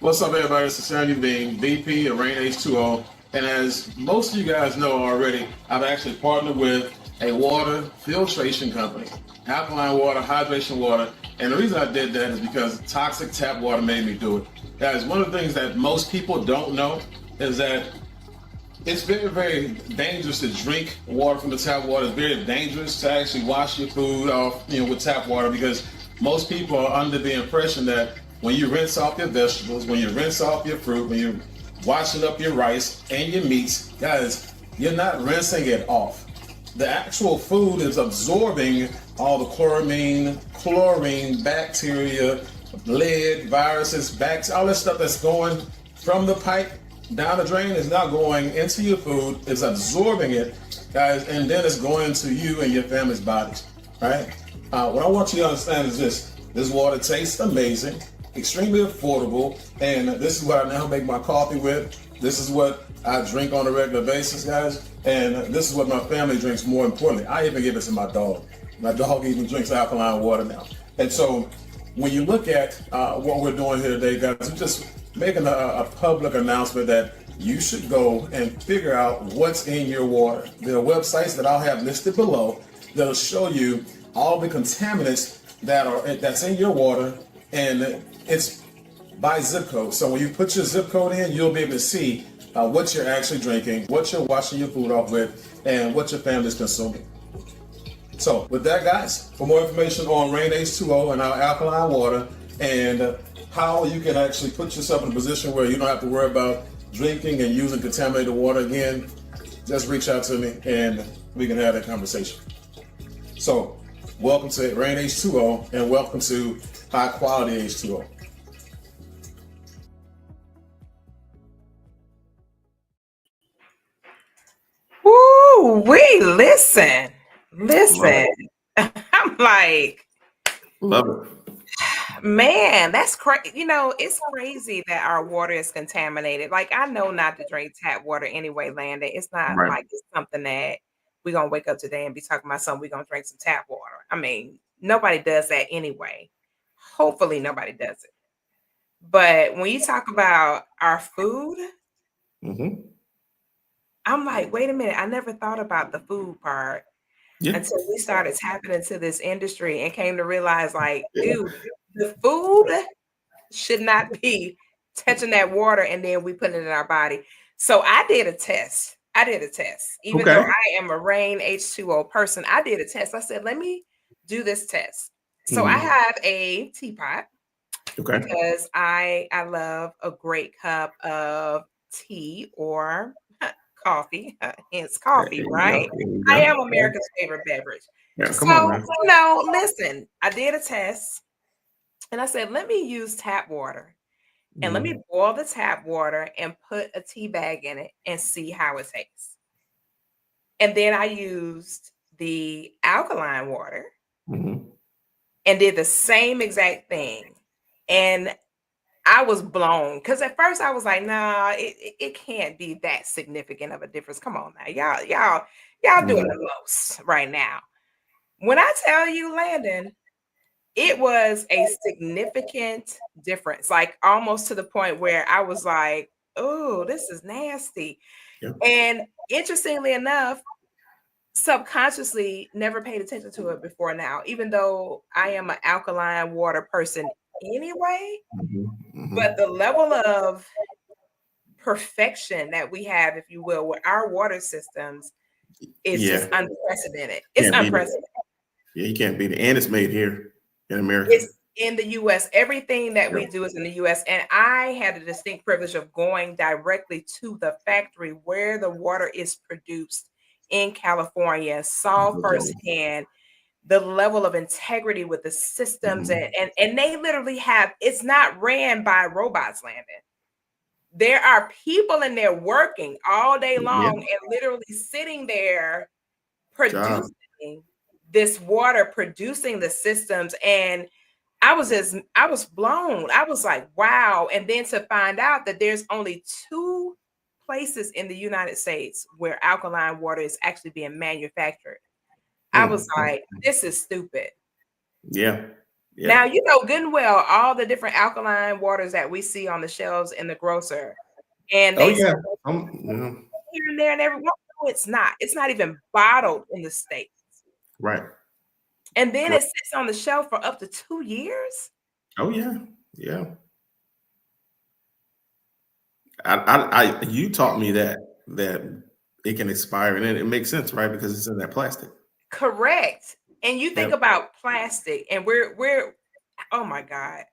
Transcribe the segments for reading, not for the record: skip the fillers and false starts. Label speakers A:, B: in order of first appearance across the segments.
A: What's up, everybody? This is Sandy Bean, VP of Rain H2O. And as most of you guys know already, I've actually partnered with a water filtration company, alkaline water, hydration water. And the reason I did that is because toxic tap water made me do it. Guys, one of the things that most people don't know is that it's very, very dangerous to drink water from the tap water. It's very dangerous to actually wash your food off, with tap water because most people are under the impression that when you rinse off your vegetables, when you rinse off your fruit, when you're washing up your rice and your meats, guys, you're not rinsing it off. The actual food is absorbing all the chloramine, chlorine, bacteria, lead, viruses, all that stuff that's going from the pipe down the drain is now going into your food, it's absorbing it, guys, and then it's going to you and your family's bodies, right? What I want you to understand is this water tastes amazing, extremely affordable, and this is what I now make my coffee with. This is what I drink on a regular basis, guys, and this is what my family drinks. More importantly, I even give it to my dog. My dog even drinks alkaline water now. And so when you look at what we're doing here today, guys, we're just making a public announcement that you should go and figure out what's in your water. There are websites that I'll have listed below that'll show you all the contaminants that's in your water, and it's by zip code. So when you put your zip code in, you'll be able to see what you're actually drinking, what you're washing your food off with, and what your family's consuming. So with that, guys, for more information on Rain H2O and our alkaline water and how you can actually put yourself in a position where you don't have to worry about drinking and using contaminated water again, just reach out to me and we can have that conversation. So welcome to Rain H2O and welcome to high quality H2O.
B: Ooh, listen. I'm like,
A: love it.
B: Man, that's crazy. It's crazy that our water is contaminated. Like, I know not to drink tap water anyway, Landon. It's not like it's something that we're going to wake up today and be talking about something. We're going to drink some tap water. I mean, nobody does that anyway. Hopefully nobody does it. But when you talk about our food, I'm like, wait a minute. I never thought about the food part until we started tapping into this industry and came to realize, like, dude, the food should not be touching that water and then we put it in our body. So I did a test. Even though I am a Rain H2O person, I did a test. I said, let me do this test. So I have a teapot because I love a great cup of tea or coffee. Hence coffee, right? I am America's favorite beverage.
A: Yeah,
B: so, listen, I did a test and I said, let me use tap water and let me boil the tap water and put a tea bag in it and see how it tastes. And then I used the alkaline water and did the same exact thing. And I was blown because at first I was like, nah, it can't be that significant of a difference. Come on now. Y'all doing the most right now. When I tell you, Landon, it was a significant difference, like almost to the point where I was like, oh, this is nasty.
A: Yeah.
B: And interestingly enough, subconsciously never paid attention to it before now, even though I am an alkaline water person anyway. But the level of perfection that we have, if you will, with our water systems is just unprecedented. It's unprecedented.
A: Yeah, you can't beat it. And it's made here in America.
B: It's in the US. Everything that we do is in the US. And I had a distinct privilege of going directly to the factory where the water is produced in California, saw firsthand the level of integrity with the systems and they literally have, it's not ran by robots, Landon. There are people in there working all day long and literally sitting there producing this water, producing the systems. And I was blown. I was like, wow. And then to find out that there's only 2 places in the United States where alkaline water is actually being manufactured. I was like, this is stupid.
A: Yeah.
B: Now, you know good and well all the different alkaline waters that we see on the shelves in the grocer, and
C: Oh
B: they say
C: yeah.
B: here and there and everywhere. No, it's not. It's not even bottled in the States.
C: Right.
B: And then it sits on the shelf for up to 2 years.
C: Oh yeah. Yeah. You taught me that it can expire, and it makes sense, right? Because it's in that plastic.
B: Correct. And you think
C: Yep.
B: about plastic, and we're oh my God.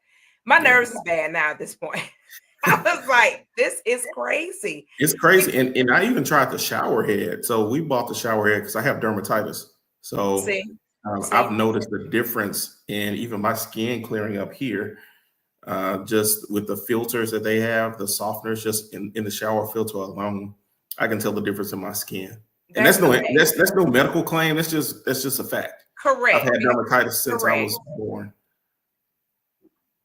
B: My nerves is bad now at this point. I was like, this is crazy.
C: It's crazy. And I even tried the shower head. So we bought the shower head because I have dermatitis. So
B: See,
C: I've noticed the difference in even my skin clearing up here, just with the filters that they have, the softeners just in the shower filter alone. I can tell the difference in my skin. And that's no medical claim. That's just a fact.
B: Correct.
C: I've had dermatitis since I was born.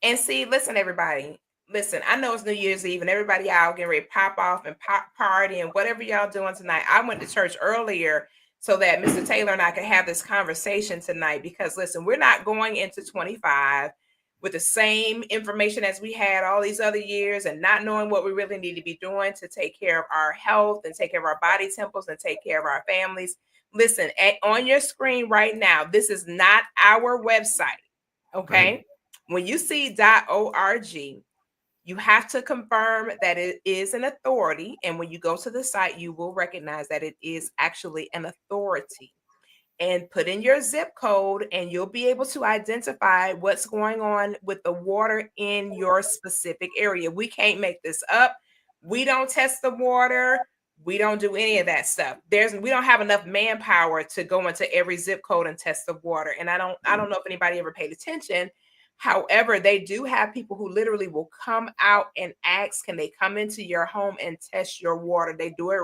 B: And see, listen, everybody. Listen, I know it's New Year's Eve and everybody out getting ready to pop off and party and whatever y'all doing tonight. I went to church earlier so that Mr. Taylor and I could have this conversation tonight because listen, we're not going into 25 with the same information as we had all these other years and not knowing what we really need to be doing to take care of our health and take care of our body temples and take care of our families. Listen, on your screen right now, this is not our website, okay? Right. When you see .org, you have to confirm that it is an authority. And when you go to the site, you will recognize that it is actually an authority. And put in your zip code and you'll be able to identify what's going on with the water in your specific area. We can't make this up. We don't test the water. We don't do any of that stuff. We don't have enough manpower to go into every zip code and test the water. And I don't know if anybody ever paid attention. However, they do have people who literally will come out and ask, can they come into your home and test your water? They do it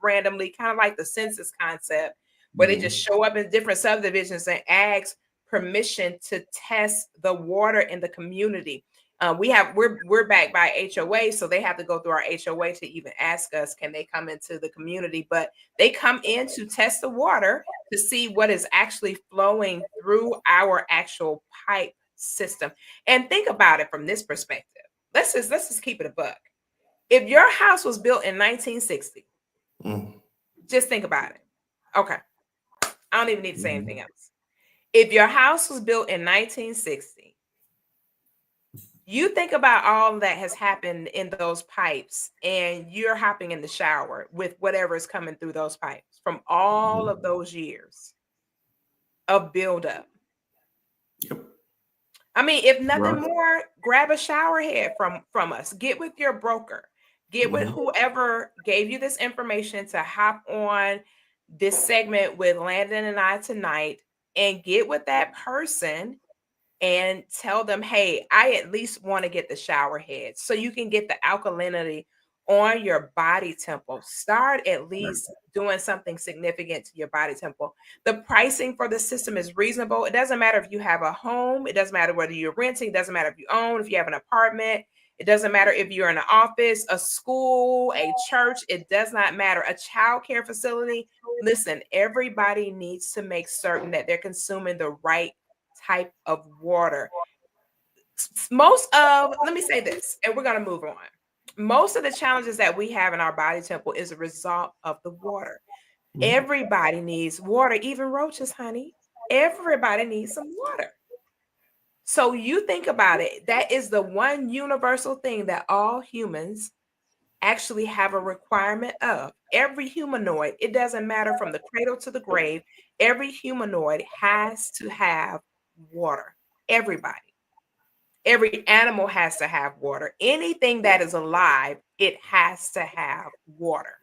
B: randomly, kind of like the census concept, where they just show up in different subdivisions and ask permission to test the water in the community. We're backed by HOA, so they have to go through our HOA to even ask us, can they come into the community? But they come in to test the water to see what is actually flowing through our actual pipe system. And think about it from this perspective. Let's just keep it a buck. If your house was built in 1960, just think about it. Okay. I don't even need to say anything else. If your house was built in 1960, you think about all that has happened in those pipes, and you're hopping in the shower with whatever is coming through those pipes from all of those years of buildup.
C: Yep.
B: I mean, if nothing more, grab a shower head from us. Get with your broker. Get with whoever gave you this information to hop on this segment with Landon and I tonight, and get with that person and tell them, hey, I at least want to get the shower head so you can get the alkalinity on your body temple. Start at least doing something significant to your body temple. The pricing for the system is reasonable. It doesn't matter if you have a home. It doesn't matter whether you're renting. It doesn't matter if you own, if you have an apartment. It doesn't matter if you're in an office, a school, a church. It does not matter. A child care facility. Listen, everybody needs to make certain that they're consuming the right type of water. Let me say this, and we're going to move on. Most of the challenges that we have in our body temple is a result of the water. Everybody needs water, even roaches, honey. Everybody needs some water. So you think about it, that is the one universal thing that all humans actually have a requirement of. Every humanoid, it doesn't matter from the cradle to the grave, every humanoid has to have water. Everybody. Every animal has to have water. Anything that is alive, it has to have water.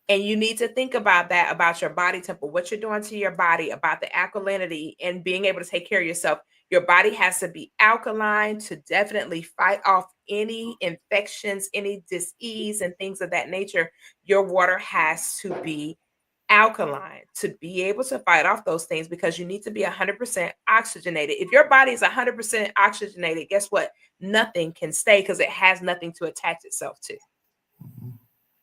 B: And you need to think about that, about your body temple, what you're doing to your body, about the alkalinity and being able to take care of yourself. Your body has to be alkaline to definitely fight off any infections, any disease and things of that nature. Your water has to be alkaline to be able to fight off those things, because you need to be 100% oxygenated. If your body is 100% oxygenated, guess what? Nothing can stay because it has nothing to attach itself to.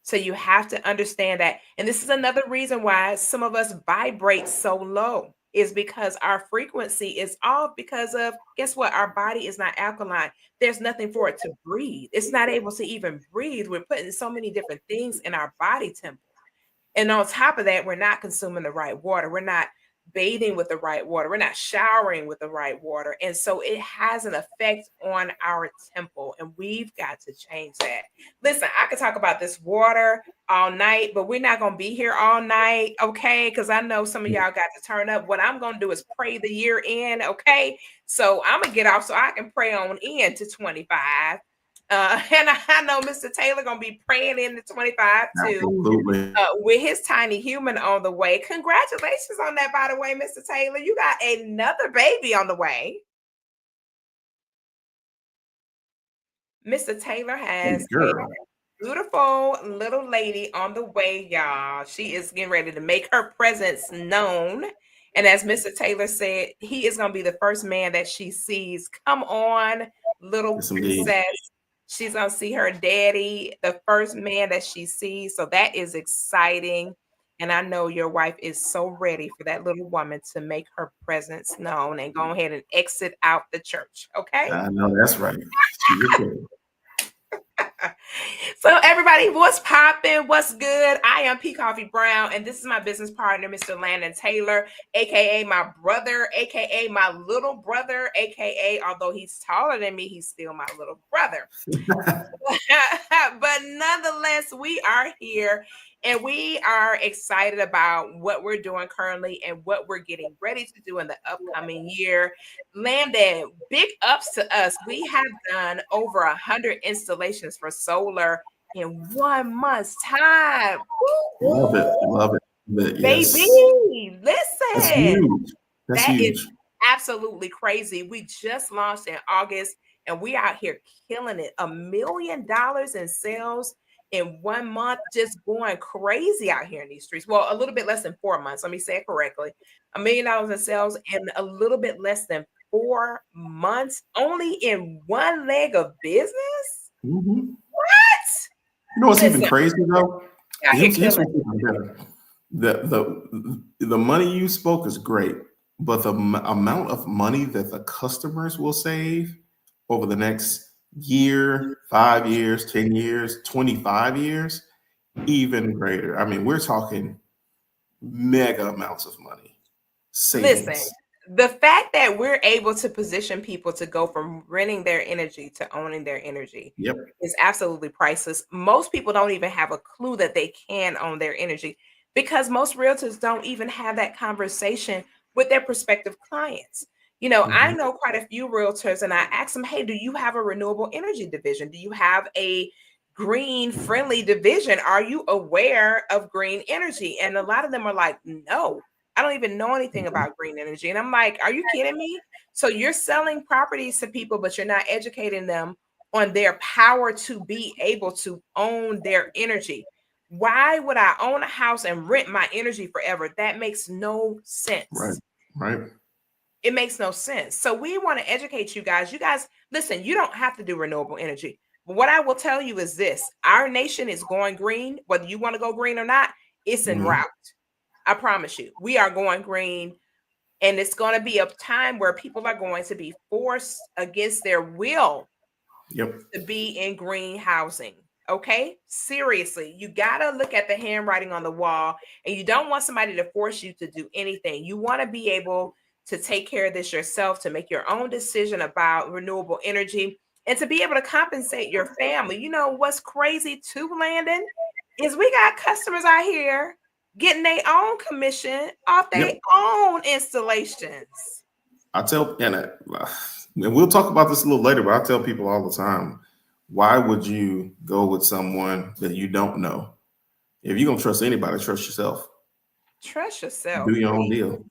B: So you have to understand that. And this is another reason why some of us vibrate so low. is because our frequency is off because of, guess what? Our body is not alkaline. There's nothing for it to breathe. It's not able to even breathe. We're putting so many different things in our body temple. And on top of that, we're not consuming the right water. We're not bathing with the right water. We're not showering with the right water. And so it has an effect on our temple. And we've got to change that. Listen, I could talk about this water all night, but we're not going to be here all night. Okay. Because I know some of y'all got to turn up. What I'm going to do is pray the year in. Okay. So I'm going to get off so I can pray on in to 25. And I know Mr. Taylor gonna be praying in the 25 too, with his tiny human on the way. Congratulations on that, by the way, Mr. Taylor. You got another baby on the way. Mr. Taylor has a beautiful little lady on the way, y'all. She is getting ready to make her presence known. And as Mr. Taylor said, he is gonna be the first man that she sees. Come on, little princess. She's going to see her daddy, the first man that she sees. So that is exciting. And I know your wife is so ready for that little woman to make her presence known and go ahead and exit out the church. Okay.
C: I know that's right.
B: So everybody, what's popping? What's good? I am P. Coffee Brown, and this is my business partner, Mr. Landon Taylor, aka my brother, aka my little brother, aka although he's taller than me, he's still my little brother. But nonetheless, we are here and we are excited about what we're doing currently and what we're getting ready to do in the upcoming year. Landon, big ups to us. We have done over 100 installations for solar in 1 month's time.
C: Love it. Love it.
B: Yes. Baby, listen.
C: That's huge. That's huge.
B: Is absolutely crazy. We just launched in August and we out here killing it. $1 million in sales in 1 month, just going crazy out here in these streets. Well, a little bit less than 4 months. Let me say it correctly. $1 million in sales in a little bit less than 4 months, only in one leg of business.
C: Mm-hmm.
B: What?
C: You know what's even crazy though? Here's what's even better. The money you spoke is great, but the amount of money that the customers will save over the next year, 5 years, 10 years, 25 years, even greater. I mean, we're talking mega amounts of money. Savings.
B: Listen, the fact that we're able to position people to go from renting their energy to owning their energy is absolutely priceless. Most people don't even have a clue that they can own their energy because most realtors don't even have that conversation with their prospective clients. You know, I know quite a few realtors and I ask them, hey, do you have a renewable energy division? Do you have a green friendly division? Are you aware of green energy? And a lot of them are like, no, I don't even know anything about green energy. And I'm like, are you kidding me? So you're selling properties to people, but you're not educating them on their power to be able to own their energy. Why would I own a house and rent my energy forever? That makes no sense.
C: Right.
B: It makes no sense. So we want to educate you guys. You guys, listen, you don't have to do renewable energy. But what I will tell you is this. Our nation is going green. Whether you want to go green or not, it's en route. I promise you. We are going green. And it's going to be a time where people are going to be forced against their will to be in green housing. Okay? Seriously. You got to look at the handwriting on the wall. And you don't want somebody to force you to do anything. You want to be able to take care of this yourself, to make your own decision about renewable energy, and to be able to compensate your family. You know what's crazy too, Landon, is we got customers out here getting their own commission off their own installations.
C: I tell, and we'll talk about this a little later, but I tell people all the time, why would you go with someone that you don't know? If you're going to trust anybody, trust yourself.
B: Trust yourself.
C: Do your own deal.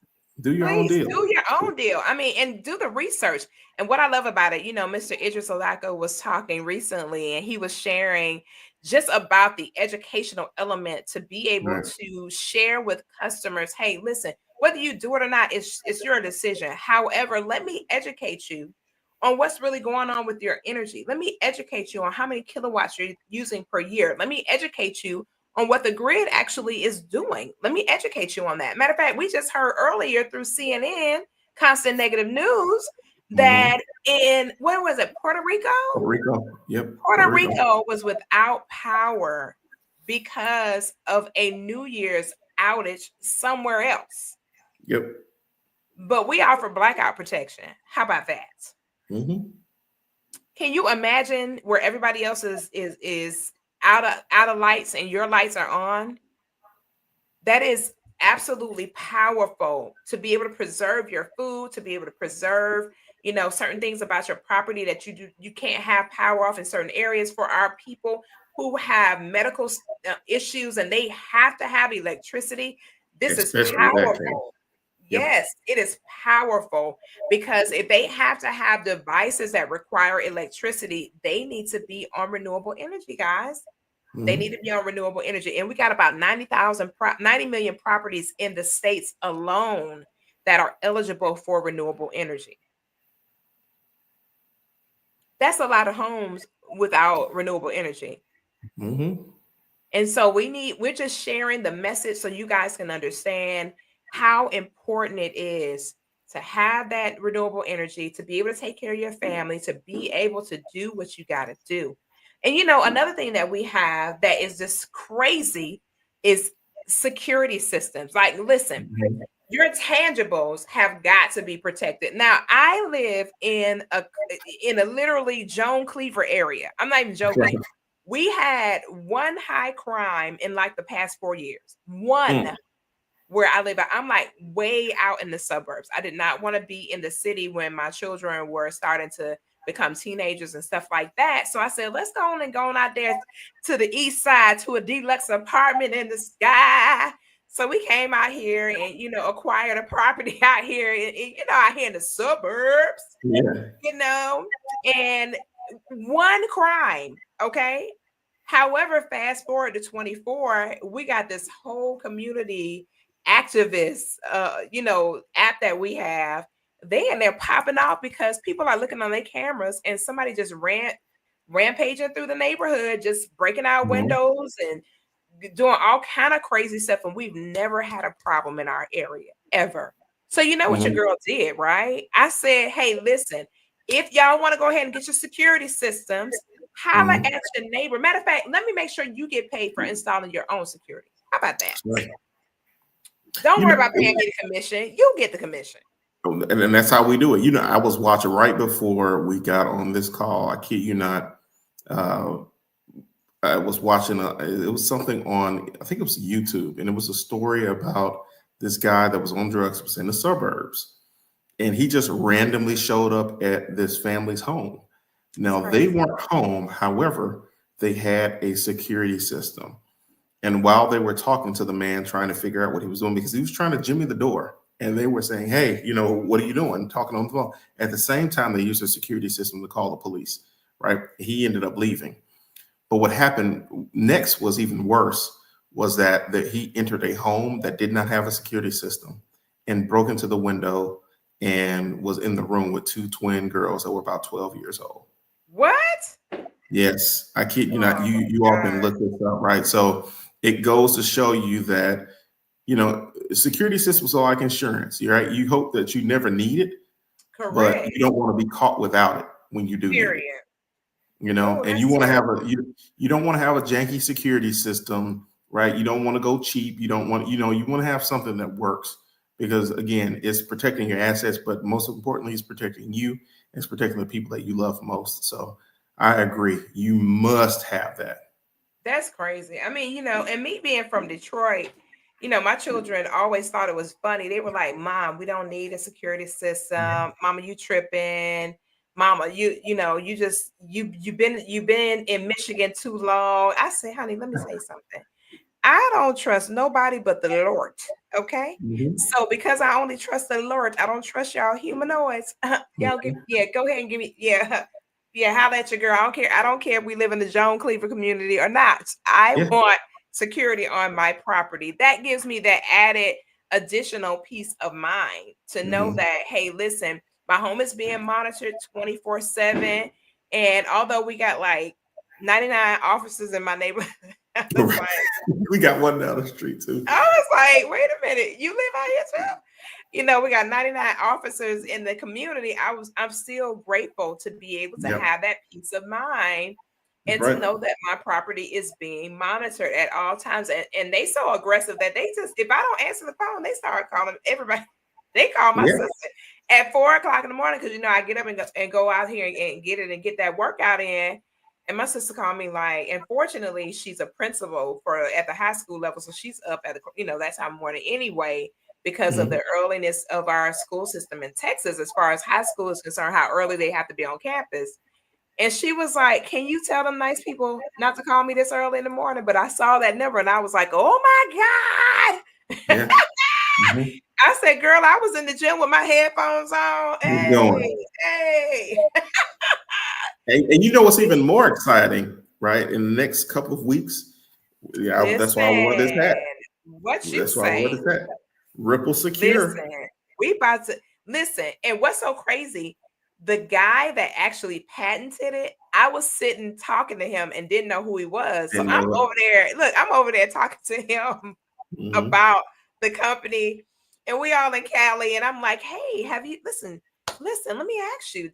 C: Do your own deal.
B: Do your own deal. I mean, and do the research. And what I love about it, you know, Mr. Idris Olako was talking recently and he was sharing just about the educational element to be able to share with customers, hey, listen, whether you do it or not, it's your decision. However, let me educate you on what's really going on with your energy. Let me educate you on how many kilowatts you're using per year. Let me educate you on what the grid actually is doing. Let me educate you on that. Matter of fact, we just heard earlier through CNN, constant negative news, that in, where was it, Puerto Rico?
C: Puerto Rico. Yep.
B: Puerto Rico was without power because of a New Year's outage somewhere else.
C: Yep.
B: But we offer blackout protection. How about that?
C: Mm-hmm.
B: Can you imagine where everybody else is out of lights and your lights are on? That is absolutely powerful to be able to preserve your food, to be able to preserve, certain things about your property that you can't have power off in certain areas. For our people who have medical issues and they have to have electricity, this is powerful. Yes, it is powerful, because if they have to have devices that require electricity, they need to be on renewable energy, guys. They need to be on renewable energy. And we got about 90 million properties in the states alone that are eligible for renewable energy. That's a lot of homes without renewable energy. And so we're just sharing the message so you guys can understand how important it is to have that renewable energy, to be able to take care of your family, to be able to do what you got to do. And another thing that we have that is just crazy is security systems. Like, listen, your tangibles have got to be protected. Now, I live in a literally Joan Cleaver area. I'm not even joking. We had one high crime in like the past 4 years. One. Where I live, I'm like way out in the suburbs. I did not want to be in the city when my children were starting to become teenagers and stuff like that. So I said, let's go on out there to the east side to a deluxe apartment in the sky. So we came out here and, acquired a property out here, out here in the suburbs, and one crime. Okay. However, fast forward to 24, we got this whole community activists, app that we have. They're popping off because people are looking on their cameras and somebody just rampaging through the neighborhood, just breaking out windows and doing all kind of crazy stuff. And we've never had a problem in our area ever. So what your girl did, right? I said, hey, listen, if y'all want to go ahead and get your security systems, holla at your neighbor. Matter of fact, let me make sure you get paid for installing your own security. How about that? Right. Don't worry about paying me the commission. You'll get the commission.
C: And that's how we do it. I was watching right before we got on this call. I kid you not. I was watching, it was something on, I think it was YouTube, and it was a story about this guy that was on drugs, was in the suburbs, and he just randomly showed up at this family's home. Now, they weren't home. However, they had a security system. And while they were talking to the man, trying to figure out what he was doing, because he was trying to jimmy the door, and they were saying, hey, what are you doing? Talking on the phone. At the same time, they used a security system to call the police, right? He ended up leaving. But what happened next was even worse, was that he entered a home that did not have a security system and broke into the window and was in the room with two twin girls that were about 12 years old.
B: What?
C: Yes, I kid you not. You all can look this up, right? So it goes to show you that, security systems are like insurance, right? You hope that you never need it, but you don't want to be caught without it when you do need it. And you want to have you don't want to have a janky security system, right? You don't want to go cheap. You don't want, you want to have something that works, because again, it's protecting your assets, but most importantly, it's protecting you. It's protecting the people that you love most. So I agree. You must have that.
B: That's crazy. I mean, and me being from Detroit, my children always thought it was funny. They were like, Mom, we don't need a security system. Mama, you tripping. Mama, you've been in Michigan too long. I say, honey, let me say something. I don't trust nobody but the Lord. Okay. So because I only trust the Lord, I don't trust y'all humanoids. Y'all go ahead and give me, holla at your girl. I don't care if we live in the Joan Cleaver community or not. I want security on my property. That gives me that added additional peace of mind to know that, hey, listen, my home is being monitored 24/7. And although we got like 99 officers in my neighborhood, I was like,
C: We got one down the street too.
B: I was like, wait a minute, you live out here too? You know, we got 99 officers in the community. I'm still grateful to be able to
C: Yep.
B: have that peace of mind and
C: Right.
B: to know that my property is being monitored at all times. And they so aggressive that they just, if I don't answer the phone, they start calling everybody. They call my
C: Yeah.
B: sister at 4 o'clock in the morning because, you know, I get up and go out here and get it and get that workout in. And my sister called me like, and fortunately, she's a principal at the high school level. So she's up at that time morning anyway, because of the earliness of our school system in Texas, as far as high school is concerned, how early they have to be on campus. And she was like, can you tell them nice people not to call me this early in the morning? But I saw that number and I was like, oh my God.
C: Yeah. Mm-hmm.
B: I said, girl, I was in the gym with my headphones on. Hey.
C: And you know what's even more exciting, right? In the next couple of weeks, that's why I wore this hat.
B: What you
C: That's
B: say?
C: why I wore this hat. Ripple Secure.
B: Listen, we about to listen. And what's so crazy? The guy that actually patented it, I was sitting talking to him and didn't know who he was. So I'm over there. Look, I'm over there talking to him about the company, and we all in Cali. And I'm like, hey, have you listen, let me ask you.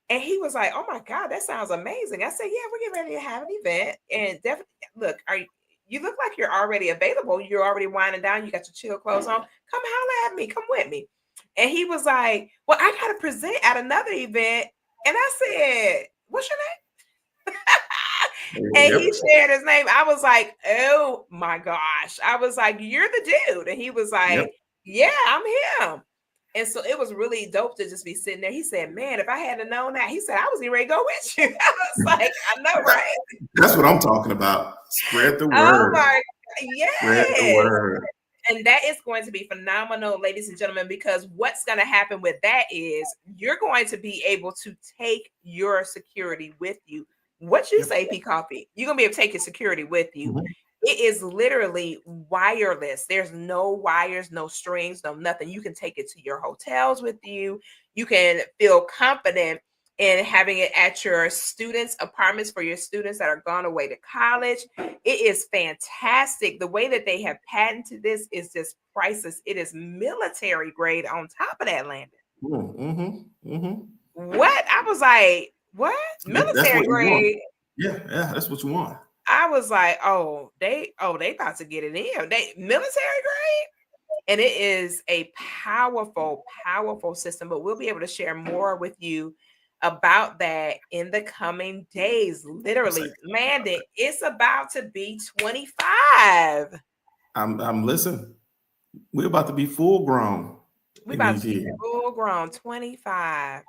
B: And he was like, oh my God, that sounds amazing. I said, yeah, we're getting ready to have an event. And definitely, look, you look like you're already available. You're already winding down. You got your chill clothes on. Come holler at me. Come with me. And he was like, well, I got to present at another event. And I said, what's your name? And he shared his name. I was like, oh my gosh. I was like, you're the dude. And he was like, yeah, I'm him. And so it was really dope to just be sitting there. He said, man, if I hadn't known that, he said, I was getting ready to go with you. I was like, I know, right?
C: That's what I'm talking about. Spread the word.
B: Oh my, yes.
C: Spread the word.
B: And that is going to be phenomenal, ladies and gentlemen, because what's going to happen with that is you're going to be able to take your security with you. What you say, P Coffee? You're going to be able to take your security with you. Mm-hmm. It is literally wireless. There's no wires, no strings, no nothing. You can take it to your hotels with you. You can feel confident in having it at your students' apartments for your students that are gone away to college. It is fantastic. The way that they have patented this is just priceless. It is military grade on top of that, Landon. What? I was like, what? Military grade?
C: Yeah, that's what you want.
B: I was like, they about to get it in. They military grade. And it is a powerful, powerful system, but we'll be able to share more with you about that in the coming days. Literally, Landon, it's about to be 25. I'm
C: listening. We're about to be full grown.
B: We're about to be full grown. 25.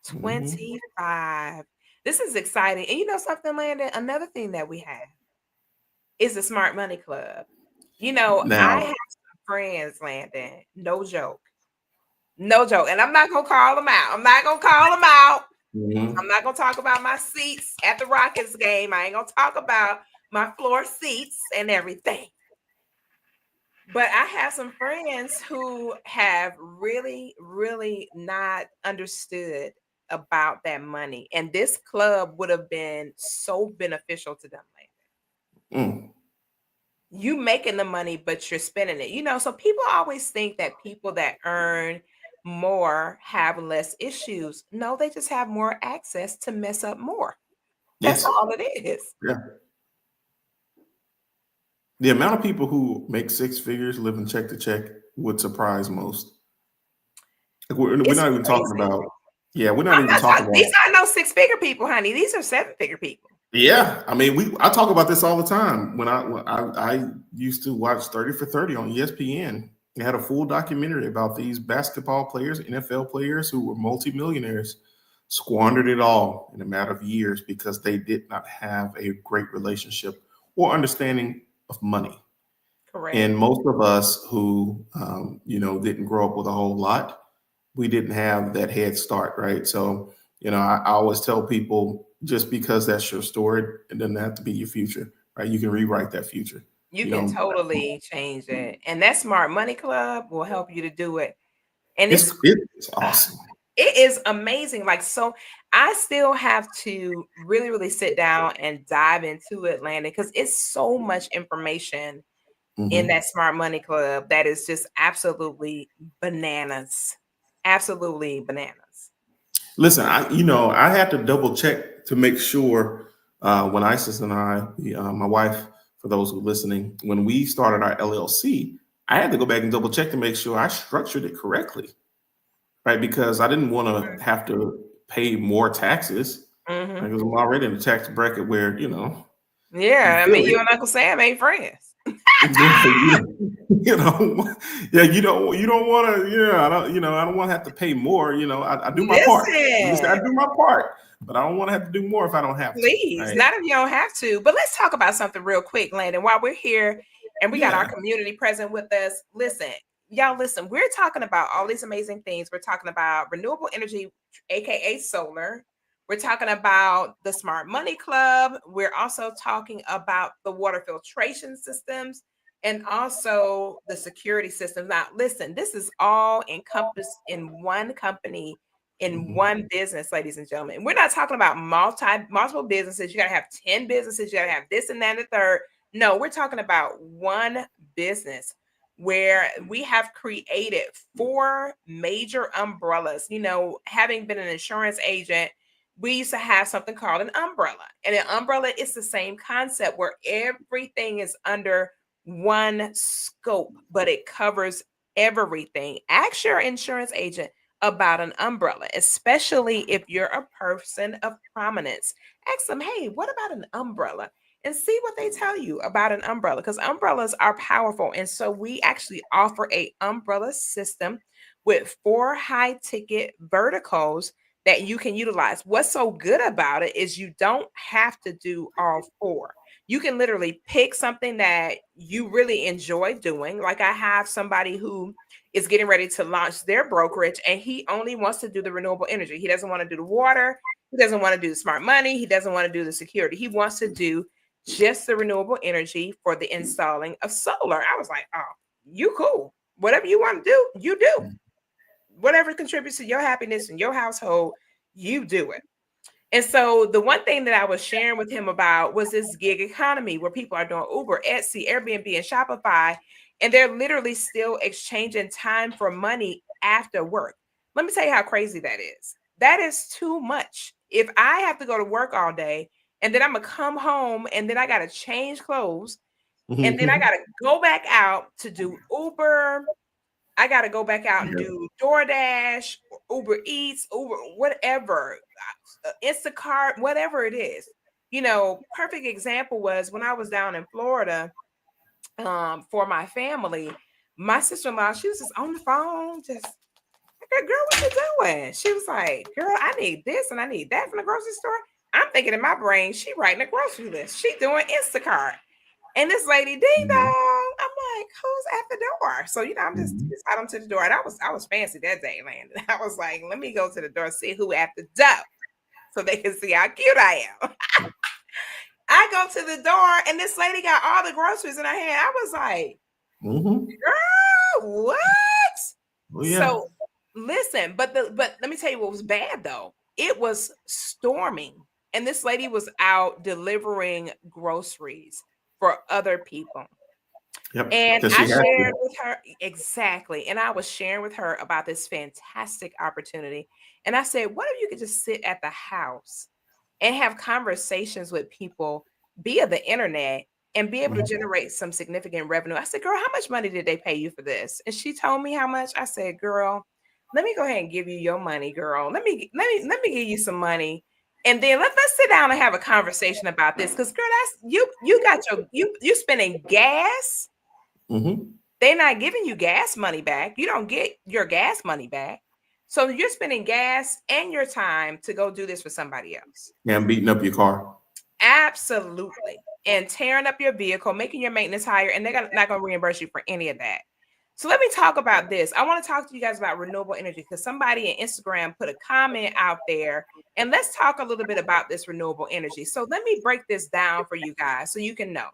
B: 25. This is exciting. And you know something, Landon? Another thing that we have is the Smart Money Club. You know, I have some friends, Landon. No joke. No joke. And I'm not going to call them out. I'm not going to talk about my seats at the Rockets game. I ain't going to talk about my floor seats and everything. But I have some friends who have really, really not understood about that money. And this club would have been so beneficial to them. You making the money, but you're spending it. You know, so people always think that people that earn more have less issues. No, they just have more access to mess up more. That's all it is.
C: Yeah. The amount of people who make six figures living check to check would surprise most. We're not even talking about. Yeah, we're not even talking about.
B: These are no six-figure people, honey. These are seven-figure people.
C: Yeah, I mean, I talk about this all the time. When I used to watch 30 for 30 on ESPN, they had a full documentary about these basketball players, NFL players who were multimillionaires, squandered it all in a matter of years because they did not have a great relationship or understanding of money.
B: Correct.
C: And most of us who, didn't grow up with a whole lot, we didn't have that head start, right? So, I always tell people, just because that's your story, it doesn't have to be your future, right? You can rewrite that future.
B: You can totally change it. And that Smart Money Club will help you to do it. And
C: it's awesome.
B: It is amazing. Like, so I still have to really, really sit down and dive into it, Landon, because it's so much information in
C: Mhm.
B: that Smart Money Club that is just absolutely bananas. Absolutely bananas.
C: Listen, I had to double check to make sure when Isis and I, my wife, for those who are listening, when we started our LLC, I had to go back and double check to make sure I structured it correctly, right? Because I didn't want to have to pay more taxes
B: Hmm.
C: because I'm already in a tax bracket where, you
B: Yeah, I
C: feel
B: mean, you
C: it.
B: and Uncle Sam ain't friends.
C: Yeah, you know, yeah, you don't want to, I don't want to have to pay more. I do my part. Listen, I
B: Listen,
C: do my part, but I don't want to have to do more if I don't have to.
B: please,
C: Right?
B: not if you don't have to. But let's talk about something real quick, Landon. While we're here and we got our
C: Yeah.
B: community present with us, listen, y'all, listen, we're talking about all these amazing things. We're talking about renewable energy, aka solar. We're talking about the Smart Money Club. We're also talking about the water filtration systems and also the security systems. Now, listen, this is all encompassed in one company, in
C: Mhm.
B: one business, ladies and gentlemen. We're not talking about multiple businesses. You got to have 10 businesses. You got to have this and that and the third. No, we're talking about one business where we have created four major umbrellas. You know, having been an insurance agent, we used to have something called an umbrella. And an umbrella is the same concept where everything is under one scope, but it covers everything. Ask your insurance agent about an umbrella, especially if you're a person of prominence. Ask them, hey, what about an umbrella? And see what they tell you about an umbrella, because umbrellas are powerful. And so we actually offer a umbrella system with four high ticket verticals that you can utilize. What's so good about it is you don't have to do all four. You can literally pick something that you really enjoy doing. Like I have somebody who is getting ready to launch their brokerage and he only wants to do the renewable energy. He doesn't want to do the water. He doesn't want to do the smart money. He doesn't want to do the security. He wants to do just the renewable energy for the installing of solar. I was like, oh, you cool. Whatever you want to do, you do. Whatever contributes to your happiness in your household, you do it. And so the one thing that I was sharing with him about was this gig economy where people are doing Uber, Etsy, Airbnb, and Shopify, and they're literally still exchanging time for money after work. Let me tell you how crazy that is. That is too much. If I have to go to work all day and then I'm gonna come home and then I gotta change clothes and then I
C: Mhm.
B: gotta go back out to do Uber, I got to go back out and
C: Yeah.
B: do DoorDash, Uber Eats, Uber, whatever, Instacart, whatever it is. You know, perfect example was when I was down in Florida for my family. My sister-in-law, she was just on the phone, just like, girl, what you doing? She was like, girl, I need this and I need that from the grocery store. I'm thinking in my brain, she writing a grocery list. She doing Instacart. And this lady, ding
C: Mhm.
B: dong. I'm like, who's at the door? So I'm
C: Mhm.
B: just got them to the door. And I was fancy that day, Landon. I was like, let me go to the door, see who at the door, so they can see how cute I am. I go to the door, and this lady got all the groceries in her hand. I was like,
C: Mhm.
B: girl, what?
C: Oh yeah.
B: So listen, but let me tell you what was bad though. It was storming, and this lady was out delivering groceries for other people.
C: Yep.
B: And
C: Because she
B: I
C: has
B: shared
C: to.
B: with her exactly. And I was sharing with her about this fantastic opportunity. And I said, what if you could just sit at the house and have conversations with people via the internet and be able to
C: Mhm.
B: generate some significant revenue? I said, girl, how much money did they pay you for this? And she told me how much. I said, girl, let me go ahead and give you your money, girl. Let me give you some money. And then let's sit down and have a conversation about this. Because girl, that's you got you spending gas.
C: Mhm.
B: They're not giving you gas money back. You don't get your gas money back. So you're spending gas and your time to go do this for somebody else.
C: And beating up your car.
B: Absolutely. And tearing up your vehicle, making your maintenance higher, and not going to reimburse you for any of that. So let me talk about this. I want to talk to you guys about renewable energy because somebody in Instagram put a comment out there. And let's talk a little bit about this renewable energy. So let me break this down for you guys so you can know.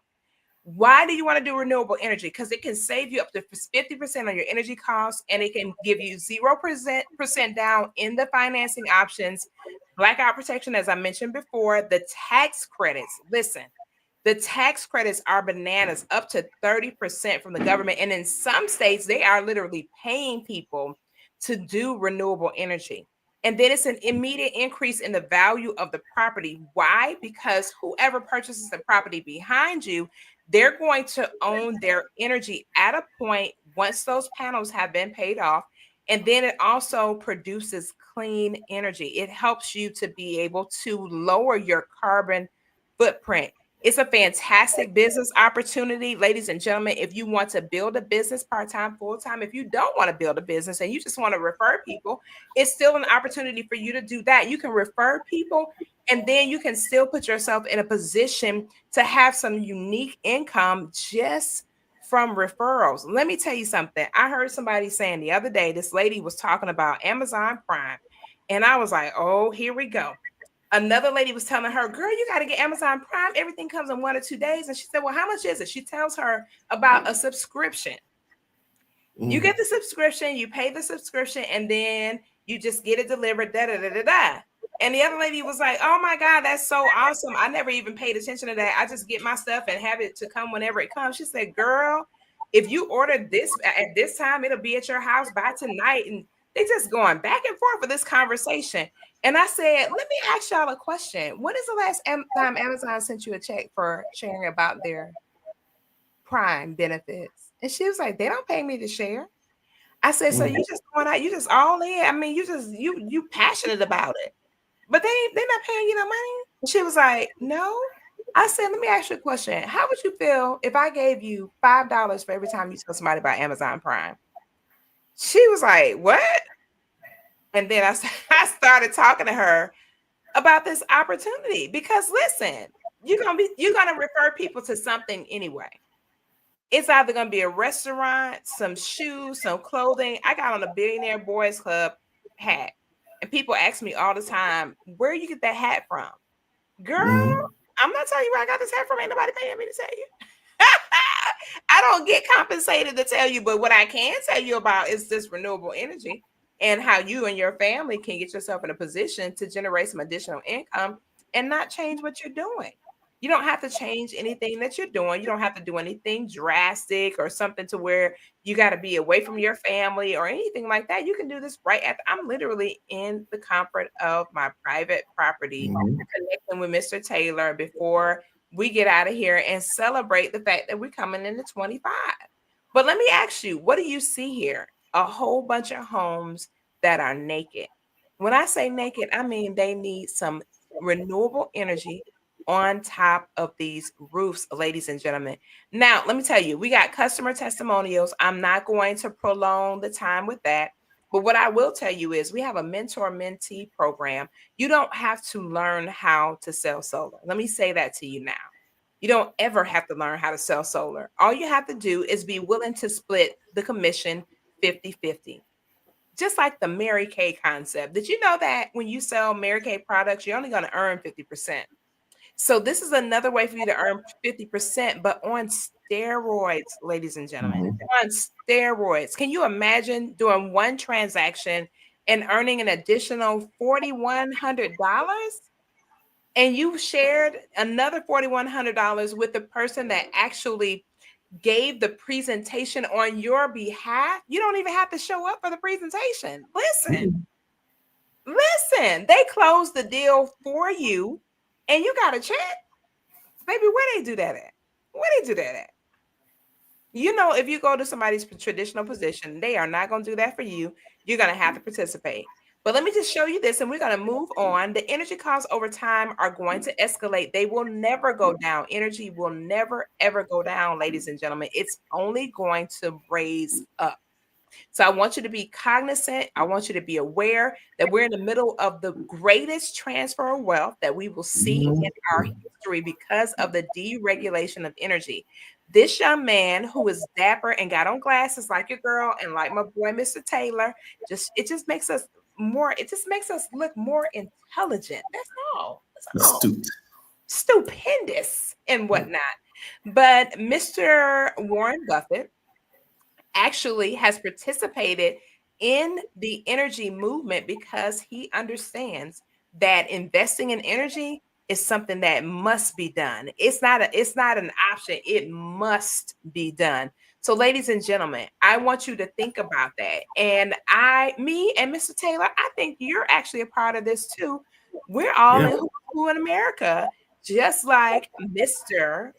B: Why do you want to do renewable energy? Because it can save you up to 50% on your energy costs, and it can give you 0% down in the financing options, blackout protection, as I mentioned before, the tax credits. Listen, the tax credits are bananas, up to 30% from the government. And in some states, they are literally paying people to do renewable energy. And then it's an immediate increase in the value of the property. Why? Because whoever purchases the property behind you, they're going to own their energy at a point once those panels have been paid off. And then it also produces clean energy. It helps you to be able to lower your carbon footprint. It's a fantastic business opportunity, ladies and gentlemen. If you want to build a business part-time, full-time, if you don't want to build a business and you just want to refer people, it's still an opportunity for you to do that. You can refer people, and then you can still put yourself in a position to have some unique income just from referrals. Let me tell you something. I heard somebody saying the other day, this lady was talking about Amazon Prime, and I was like, oh, here we go. Another lady was telling her, girl, you got to get Amazon Prime. Everything comes in 1 or 2 days. And she said, well, how much is it? She tells her about a subscription. You get the subscription, you pay the subscription, and then you just get it delivered, da da da da da. And the other lady was like, oh my God, that's so awesome. I never even paid attention to that. I just get my stuff and have it to come whenever it comes. She said, girl, if you order this at this time, it'll be at your house by tonight. And they just going back and forth with this conversation. And I said, let me ask y'all a question. When is the last time Amazon sent you a check for sharing about their Prime benefits? And she was like, they don't pay me to share. I said, so you just going out, you just all in. I mean, you passionate about it, but they're not paying you no money. She was like, no. I said, let me ask you a question. How would you feel if I gave you $5 for every time you tell somebody about Amazon Prime? She was like, what? And then I started talking to her about this opportunity because listen, you're gonna refer people to something anyway. It's either gonna be a restaurant, some shoes, some clothing. I got on a Billionaire Boys Club hat, and people ask me all the time, where you get that hat from? Girl, I'm not telling you where I got this hat from. Ain't nobody paying me to tell you. I don't get compensated to tell you, but what I can tell you about is this renewable energy and how you and your family can get yourself in a position to generate some additional income and not change what you're doing. You don't have to change anything that you're doing. You don't have to do anything drastic or something to where you got to be away from your family or anything like that. You can do this I'm literally in the comfort of my private property, connecting with Mr. Taylor before we get out of here and celebrate the fact that we're coming into 25. But let me ask you, what do you see here? A whole bunch of homes that are naked. When I say naked, I mean they need some renewable energy on top of these roofs, ladies and gentlemen. Now, let me tell you, we got customer testimonials. I'm not going to prolong the time with that. But what I will tell you is we have a mentor-mentee program. You don't have to learn how to sell solar. Let me say that to you now. You don't ever have to learn how to sell solar. All you have to do is be willing to split the commission 50-50. Just like the Mary Kay concept. Did you know that when you sell Mary Kay products, you're only going to earn 50%? So this is another way for you to earn 50%, but on steroids, ladies and gentlemen, on steroids. Can you imagine doing one transaction and earning an additional $4,100? And you shared another $4,100 with the person that actually gave the presentation on your behalf. You don't even have to show up for the presentation. Listen, they closed the deal for you and you got a check. Baby, where they do that at? You know, if you go to somebody's traditional position, they are not going to do that for you. You're going to have to participate. But let me just show you this and we're going to move on. The energy costs over time are going to escalate. They will never go down. Energy will never, ever go down, ladies and gentlemen. It's only going to raise up. So I want you to be cognizant. I want you to be aware that we're in the middle of the greatest transfer of wealth that we will see in our history because of the deregulation of energy. This young man who is dapper and got on glasses like your girl and like my boy, Mr. Taylor, it just makes us look more intelligent. That's all.
C: Astute.
B: Stupendous and whatnot. But Mr. Warren Buffett actually has participated in the energy movement because he understands that investing in energy is something that must be done. It's not an option. It must be done. So ladies and gentlemen, I want you to think about that. And me and Mr. Taylor, I think you're actually a part of this too. We're all
C: Yeah.
B: in who in America, just like Mr.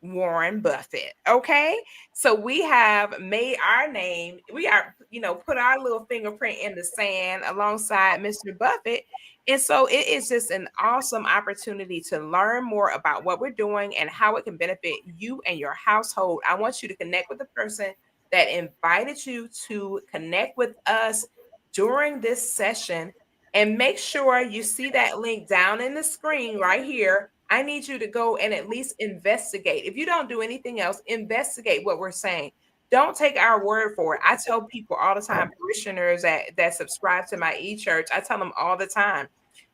B: Warren Buffett. Okay. So we have made our name, we are, put our little fingerprint in the sand alongside Mr. Buffett. And so it is just an awesome opportunity to learn more about what we're doing and how it can benefit you and your household. I want you to connect with the person that invited you to connect with us during this session, and make sure you see that link down in the screen right here. I need you to go and at least investigate. If you don't do anything else, investigate what we're saying. Don't take our word for it. I tell people all the time, parishioners that subscribe to my e-church, I tell them all the time,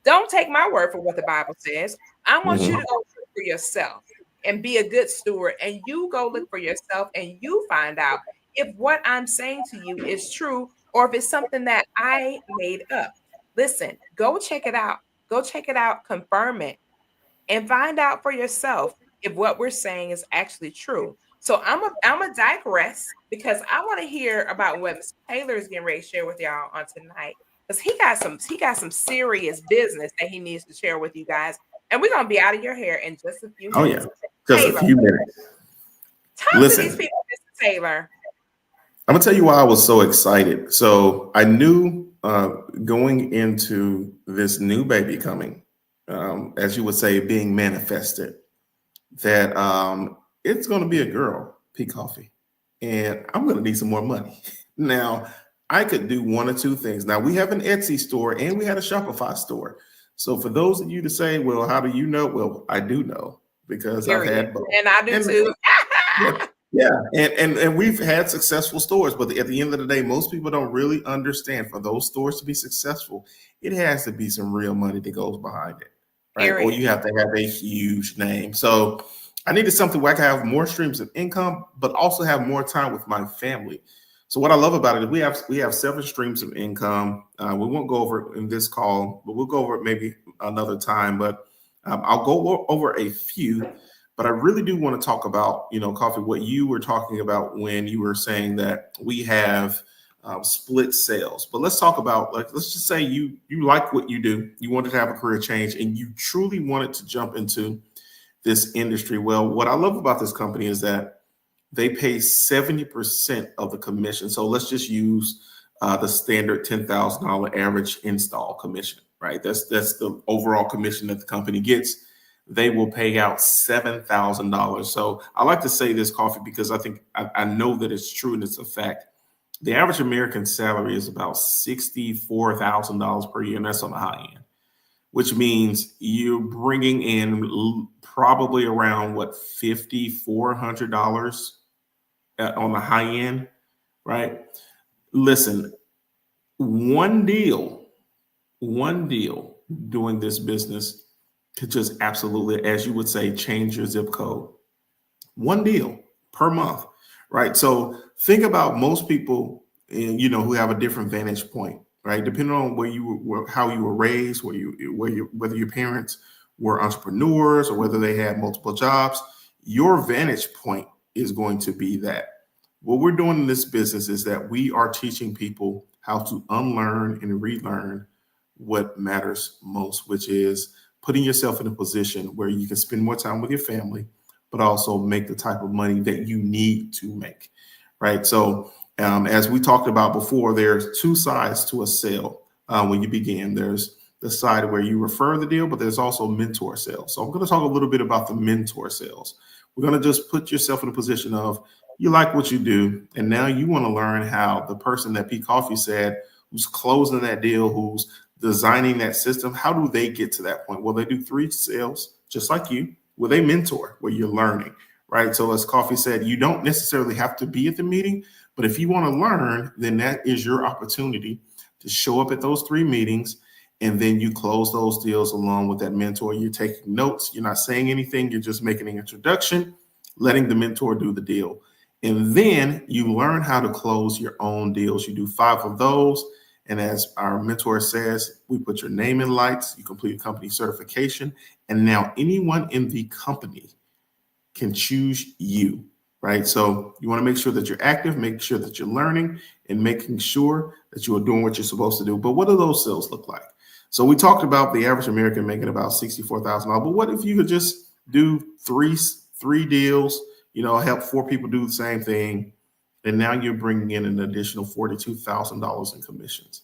B: don't take my word for what the Bible says. I want you to go look for yourself and be a good steward. And you go look for yourself and you find out if what I'm saying to you is true or if it's something that I made up. Listen, go check it out. Go check it out, confirm it, and find out for yourself if what we're saying is actually true. So I'm a digress because I want to hear about what Mr. Taylor is getting ready to share with y'all on tonight. Because he got some serious business that he needs to share with you guys. And we're gonna be out of your hair in just a few
C: Oh
B: minutes.
C: yeah, just
B: Taylor,
C: a few minutes.
B: talk to
C: Listen,
B: these people, Mr. Taylor.
C: I'm gonna tell you why I was so excited. So I knew going into this new baby coming, as you would say, being manifested, that it's going to be a girl, P Coffee, and I'm going to need some more money. Now, I could do one or two things. Now, we have an Etsy store and we had a Shopify store. So for those of you to say, well, how do you know? Well, I do know because I've
B: Period.
C: had both.
B: And I do too.
C: Yeah, yeah. And we've had successful stores, but at the end of the day, most people don't really understand for those stores to be successful, it has to be some real money that goes behind it, right? Or
B: Period.
C: you have to have a huge name. So I needed something where I can have more streams of income, but also have more time with my family. So what I love about it is we have several streams of income. We won't go over it in this call, but we'll go over it maybe another time. But I'll go over a few. But I really do want to talk about, Coffee, what you were talking about when you were saying that we have split sales. But let's talk about, let's just say you like what you do. You wanted to have a career change and you truly wanted to jump into this industry. Well, what I love about this company is that they pay 70% of the commission. So let's just use the standard $10,000 average install commission, right? That's the overall commission that the company gets. They will pay out $7,000. So I like to say this, Coffee, because I think I know that it's true and it's a fact. The average American salary is about $64,000 per year, and that's on the high end, which means you're bringing in probably around $5,400 on the high end, right? Listen, one deal doing this business could just absolutely, as you would say, change your zip code. One deal per month, right? So think about most people, who have a different vantage point, right? Depending on where you were, how you were raised, whether your parents were entrepreneurs or whether they had multiple jobs, your vantage point is going to be that. What we're doing in this business is that we are teaching people how to unlearn and relearn what matters most, which is putting yourself in a position where you can spend more time with your family, but also make the type of money that you need to make, right? So as we talked about before, there's two sides to a sale when you begin. There's the side where you refer the deal, but there's also mentor sales. So I'm going to talk a little bit about the mentor sales. We're going to just put yourself in a position of you like what you do, and now you want to learn how the person that P Coffee said, who's closing that deal, who's designing that system, how do they get to that point? Well, they do 3 sales, just like you, with a mentor where you're learning, right? So as Coffee said, you don't necessarily have to be at the meeting, but if you want to learn, then that is your opportunity to show up at those 3 meetings, and then you close those deals along with that mentor. You're taking notes. You're not saying anything. You're just making an introduction, letting the mentor do the deal. And then you learn how to close your own deals. You do 5 of those. And as our mentor says, we put your name in lights, you complete a company certification. And now anyone in the company can choose you, right? So you want to make sure that you're active, make sure that you're learning, and making sure that you are doing what you're supposed to do. But what do those sales look like? So we talked about the average American making about $64,000. But what if you could just do three deals, help 4 people do the same thing, and now you're bringing in an additional $42,000 in commissions.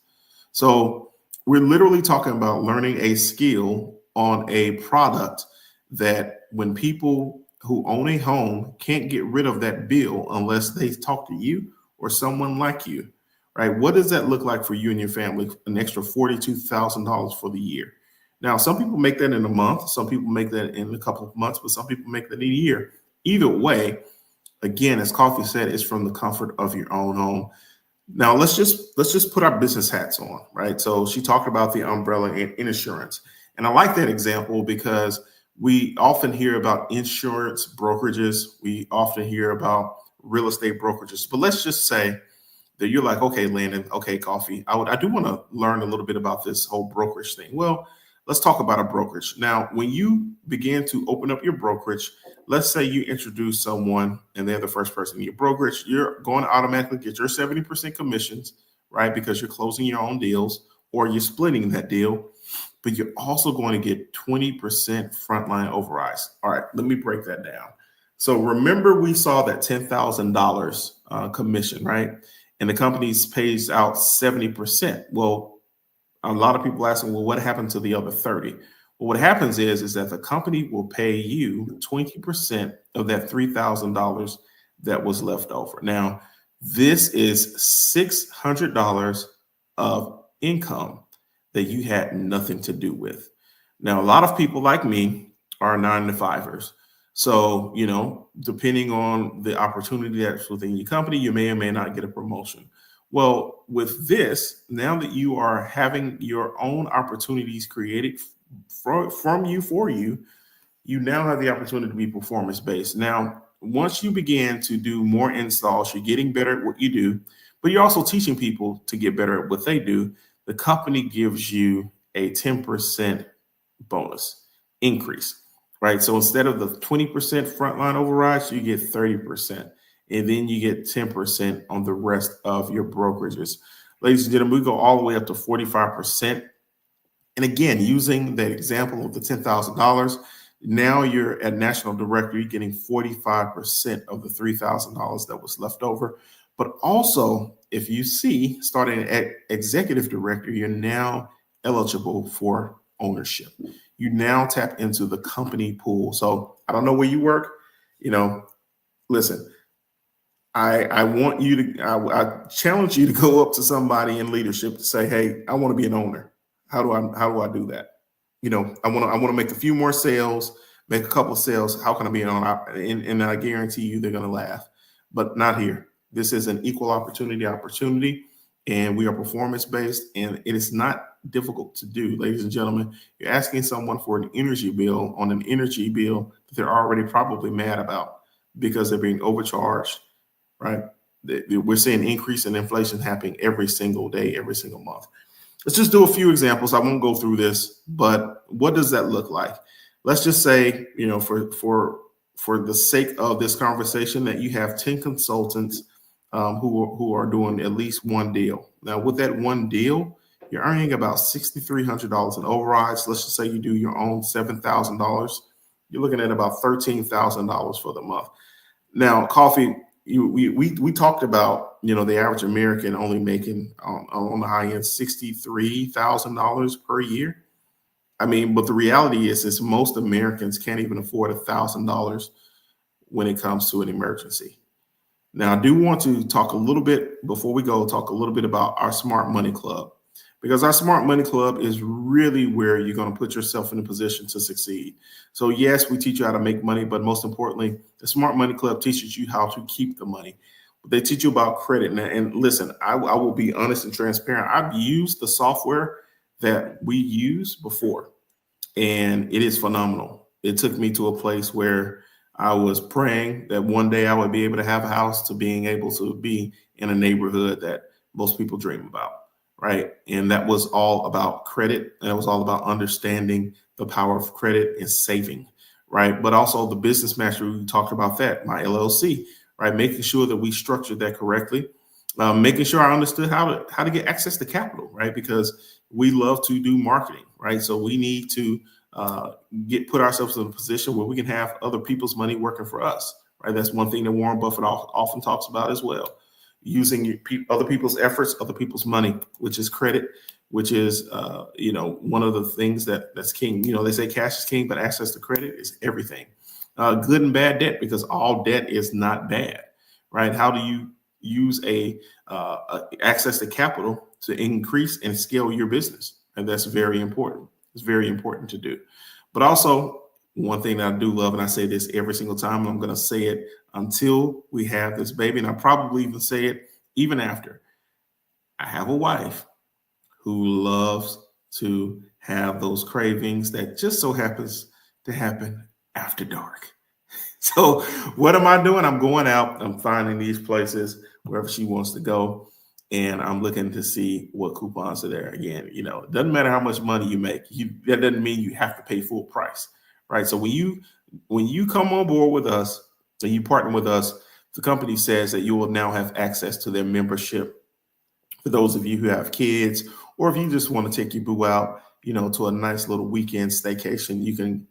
C: So we're literally talking about learning a skill on a product that when people who own a home can't get rid of that bill unless they talk to you or someone like you, right? What does that look like for you and your family? An extra $42,000 for the year. Now, some people make that in a month. Some people make that in a couple of months, but some people make that in a year. Either way, again, as Coffee said, it's from the comfort of your own home. Now, let's just put our business hats on, right? So she talked about the umbrella and insurance. And I like that example because we often hear about insurance brokerages. We often hear about real estate brokerages. But let's just say that you're like, okay, Landon, okay, Coffee, I do want to learn a little bit about this whole brokerage thing. Well, let's talk about a brokerage. Now, when you begin to open up your brokerage, let's say you introduce someone and they're the first person in your brokerage, you're going to automatically get your 70% commissions, right? Because you're closing your own deals or you're splitting that deal, but you're also going to get 20% frontline overrides. All right, let me break that down. So remember we saw that $10,000 commission, right? And the company pays out 70%. Well, a lot of people asking, well, what happened to the other 30? Well, what happens is that the company will pay you 20% of that $3,000 that was left over. Now, this is $600 of income that you had nothing to do with. Now, a lot of people like me are 9-to-5ers. So, depending on the opportunity that's within your company, you may or may not get a promotion. Well, with this, now that you are having your own opportunities created from you for you, you now have the opportunity to be performance-based. Now, once you begin to do more installs, you're getting better at what you do, but you're also teaching people to get better at what they do. The company gives you a 10% bonus increase, right? So instead of the 20% frontline overrides, you get 30%. And then you get 10% on the rest of your brokerages. Ladies and gentlemen, we go all the way up to 45%. And again, using that example of the $10,000, now you're at national director, you're getting 45% of the $3,000 that was left over. But also, if you see, starting at executive director, you're now eligible for ownership. You now tap into the company pool. So I don't know where you work, listen, I want you to, I challenge you to go up to somebody in leadership to say, hey, I want to be an owner. How do I do that? I want to make a few more sales, make a couple of sales. How can I be an owner? And I guarantee you they're going to laugh, but not here. This is an equal opportunity, and we are performance-based, and it is not difficult to do, ladies and gentlemen. You're asking someone for an energy bill on an energy bill that they're already probably mad about because they're being overcharged. Right? We're seeing increase in inflation happening every single day, every single month. Let's just do a few examples. I won't go through this, but what does that look like? Let's just say, for the sake of this conversation, that you have 10 consultants who are doing at least one deal. Now, with that one deal, you're earning about $6,300 in overrides. Let's just say you do your own $7,000. You're looking at about $13,000 for the month. Now, Coffee, we talked about, the average American only making on the high end $63,000 per year. I mean, but the reality is most Americans can't even afford $1,000 when it comes to an emergency. Now, I do want to talk a little bit before we go, talk a little bit about our Smart Money Club, because our Smart Money Club is really where you're going to put yourself in a position to succeed. So yes, we teach you how to make money, but most importantly, the Smart Money Club teaches you how to keep the money. They teach you about credit. And listen, I will be honest and transparent. I've used the software that we use before, and it is phenomenal. It took me to a place where I was praying that one day I would be able to have a house, to being able to be in a neighborhood that most people dream about, right? And that was all about credit. And it was all about understanding the power of credit and saving, right? But also the business mastery, we talked about that, my LLC, right? Making sure that we structured that correctly, making sure I understood how to get access to capital, right? Because we love to do marketing, right? So we need to put ourselves in a position where we can have other people's money working for us, right? That's one thing that Warren Buffett often talks about as well. Using other people's efforts, other people's money, which is credit, which is one of the things that's king. They say cash is king, but access to credit is everything. Good and bad debt, because all debt is not bad, right? How do you use access to capital to increase and scale your business? And that's very important. It's very important to do. But also, one thing that I do love, and I say this every single time, and I'm going to say it until we have this baby, and I probably even say it even after. I have a wife who loves to have those cravings that just so happens to happen after dark. So what am I doing? I'm going out, I'm finding these places wherever she wants to go, and I'm looking to see what coupons are there. Again, it doesn't matter how much money you make. That doesn't mean you have to pay full price, right? So when you come on board with us and you partner with us, the company says that you will now have access to their membership. For those of you who have kids, or if you just want to take your boo out, to a nice little weekend staycation, you can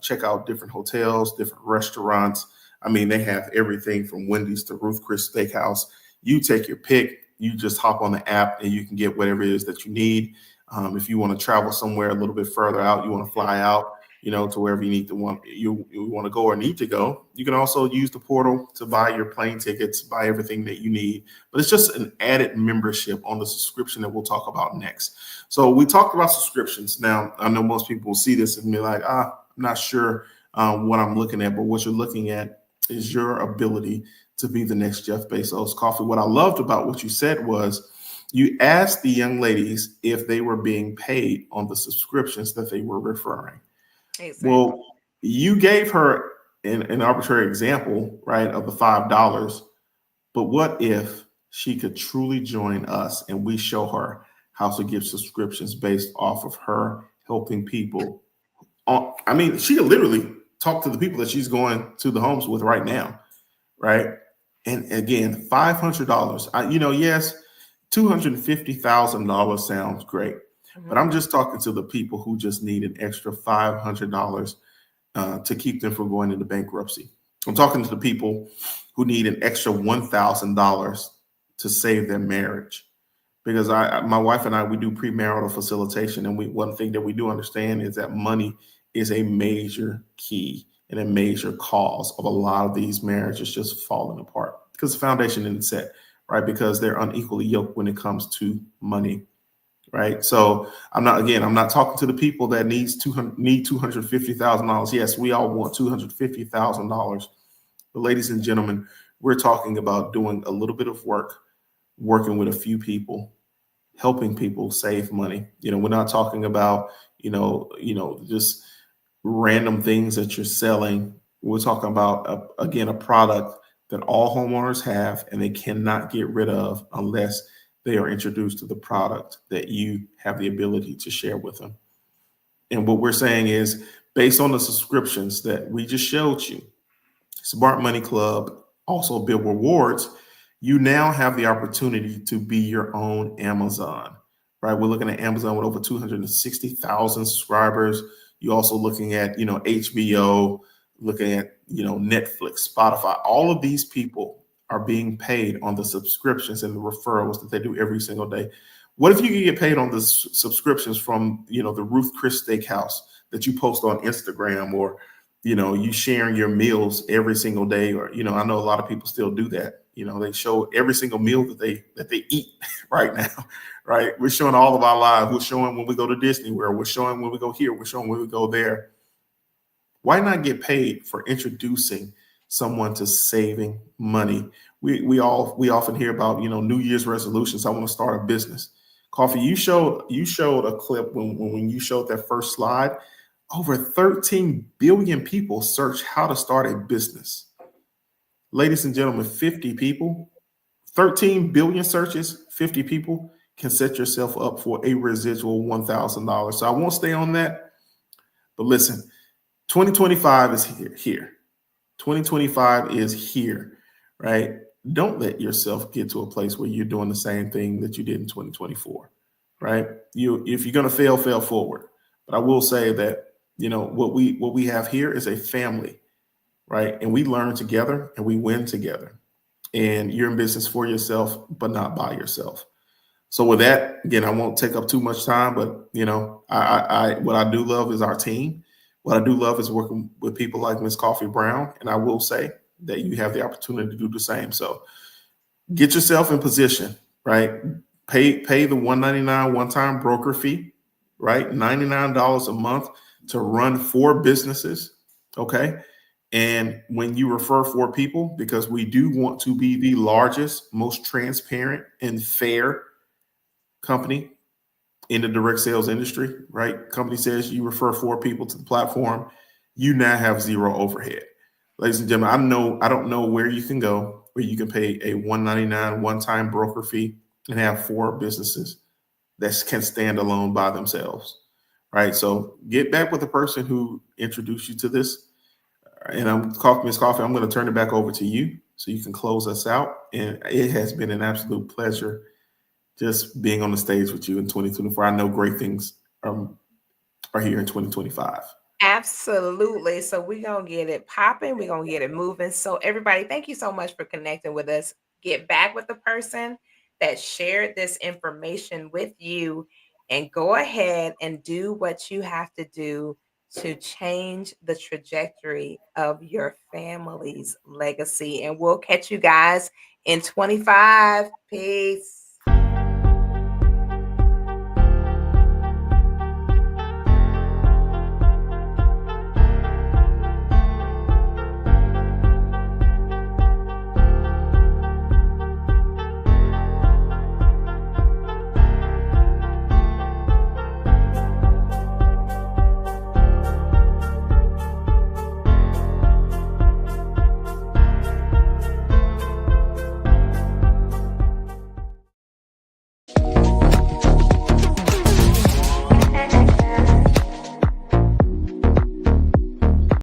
C: check out different hotels, different restaurants. I mean, they have everything from Wendy's to Ruth Chris Steakhouse. You take your pick. You just hop on the app and you can get whatever it is that you need. If you want to travel somewhere a little bit further out, you want to fly out, to wherever you want to go or need to go. You can also use the portal to buy your plane tickets, buy everything that you need. But it's just an added membership on the subscription that we'll talk about next. So we talked about subscriptions. Now, I know most people will see this and be like, I'm not sure what I'm looking at, but what you're looking at is your ability to be the next Jeff Bezos. Coffee. What I loved about what you said was you asked the young ladies if they were being paid on the subscriptions that they were referring. Exactly. Well, you gave her an arbitrary example, right, of the $5. But what if she could truly join us and we show her how to give subscriptions based off of her helping people? I mean, she could literally talk to the people that she's going to the homes with right now, right? And again, $500. Yes, $250,000 sounds great. But I'm just talking to the people who just need an extra $500 to keep them from going into bankruptcy. I'm talking to the people who need an extra $1,000 to save their marriage. Because my wife and I, we do premarital facilitation. And one thing that we do understand is that money is a major key and a major cause of a lot of these marriages just falling apart because the foundation isn't set, right? Because they're unequally yoked when it comes to money. Right. So I'm not talking to the people that need $250,000. Yes, we all want $250,000. But ladies and gentlemen, we're talking about doing a little bit of work, working with a few people, helping people save money. We're not talking about, just random things that you're selling. We're talking about, a product that all homeowners have and they cannot get rid of unless they are introduced to the product that you have the ability to share with them. And what we're saying is, based on the subscriptions that we just showed you, Smart Money Club, also Build Rewards, you now have the opportunity to be your own Amazon, right? We're looking at Amazon with over 260,000 subscribers. You're also looking at, HBO, looking at, Netflix, Spotify. All of these people are being paid on the subscriptions and the referrals that they do every single day. What if you could get paid on the subscriptions from, the Ruth Chris Steakhouse that you post on Instagram, or, you sharing your meals every single day, or, I know a lot of people still do that. They show every single meal that they eat right now, right? We're showing all of our lives. We're showing when we go to Disney World. We're showing when we go here. We're showing when we go there. Why not get paid for introducing someone to saving money? We often hear about, New Year's resolutions. I want to start a business. Coffee, you showed a clip when you showed that first slide over 13 billion people search how to start a business. Ladies and gentlemen, 50 people, 13 billion searches, 50 people can set yourself up for a residual $1,000. So I won't stay on that, but listen, 2025 is here. 2025 is here, right? Don't let yourself get to a place where you're doing the same thing that you did in 2024, right? If you're going to fail forward. But I will say that, what we have here is a family, right? And we learn together and we win together. And you're in business for yourself, but not by yourself. So with that, again, I won't take up too much time, but I what I do love is our team. What I do love is working with people like Ms. Coffee Brown. And I will say that you have the opportunity to do the same. So get yourself in position, right? Pay the $199 one-time broker fee, right? $99 a month to run 4 businesses. Okay. And when you refer 4 people, because we do want to be the largest, most transparent and fair company in the direct sales industry, right? Company says you refer 4 people to the platform, you now have 0 overhead. Ladies and gentlemen, I don't know where you can go where you can pay a $199 one-time broker fee and have 4 businesses that can stand alone by themselves, right? So get back with the person who introduced you to this. And Ms. Coffee, I'm going to turn it back over to you so you can close us out. And it has been an absolute pleasure just being on the stage with you in 2024. I know great things are here in 2025.
B: Absolutely. So we're going to get it popping. We're going to get it moving. So everybody, thank you so much for connecting with us. Get back with the person that shared this information with you and go ahead and do what you have to do to change the trajectory of your family's legacy. And we'll catch you guys in 25. Peace.